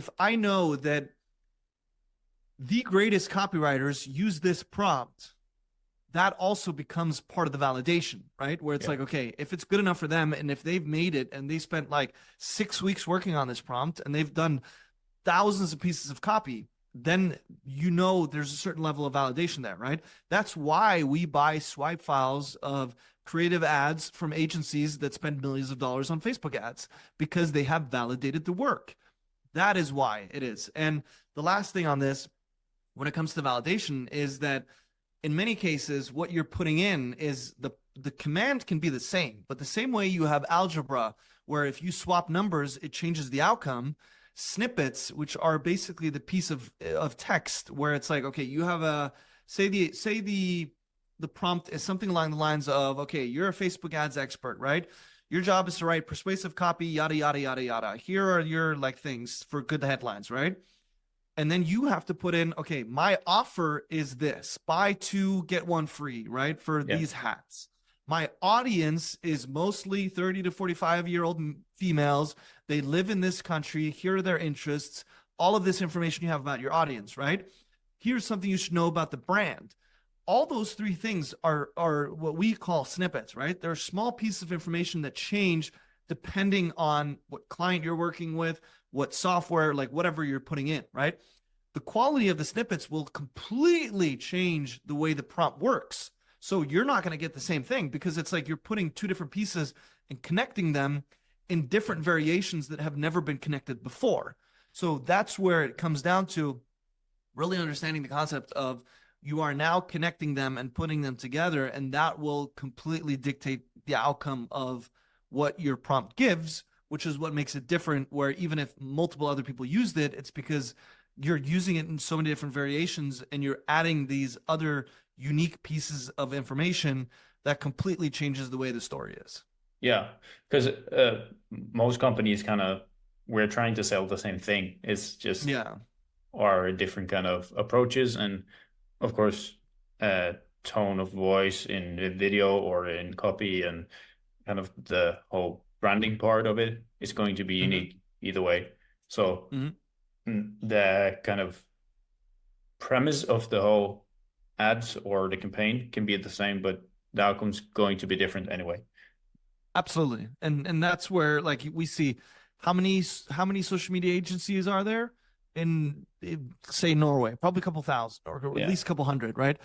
if I know that the greatest copywriters use this prompt, that also becomes part of the validation, right? Where it's Yeah. like, okay, if it's good enough for them and if they've made it and they spent like 6 weeks working on this prompt and they've done thousands of pieces of copy, then you know there's a certain level of validation there, right? That's why we buy swipe files of creative ads from agencies that spend millions of dollars on Facebook ads because they have validated the work. That is why it is. And the last thing on this, when it comes to validation, is that in many cases, what you're putting in is the command can be the same, but the same way you have algebra, where if you swap numbers, it changes the outcome. Snippets, which are basically the piece of text where it's like, okay, you have a say the prompt is something along the lines of, okay, you're a Facebook ads expert, right? Your job is to write persuasive copy, yada yada yada yada. Here are your like things for good headlines, right? And then you have to put in, okay, my offer is this: buy two, get one free, right? For Yeah. these hats. My audience is mostly 30 to 45-year-old females. They live in this country. Here are their interests. All of this information you have about your audience, right? Here's something you should know about the brand. All those three things are what we call snippets, right? They're small pieces of information that change depending on what client you're working with, what software, like whatever you're putting in, right? The quality of the snippets will completely change the way the prompt works. So you're not going to get the same thing because it's like you're putting two different pieces and connecting them in different variations that have never been connected before. So that's where it comes down to really understanding the concept of you are now connecting them and putting them together, and that will completely dictate the outcome of what your prompt gives, which is what makes it different. Where even if multiple other people used it, it's because you're using it in so many different variations and you're adding these other unique pieces of information that completely changes the way the story is. Yeah, because most companies kind of we're trying to sell the same thing. It's just Yeah. our different kind of approaches, and of course, tone of voice in the video or in copy, and kind of the whole branding part of it is going to be Mm-hmm. unique either way. So Mm-hmm. the kind of premise of the whole ads or the campaign can be the same, but the outcome's going to be different anyway. Absolutely. And that's where like we see how many social media agencies are there in say Norway? Probably a couple thousand or at Yeah. least a couple hundred, right?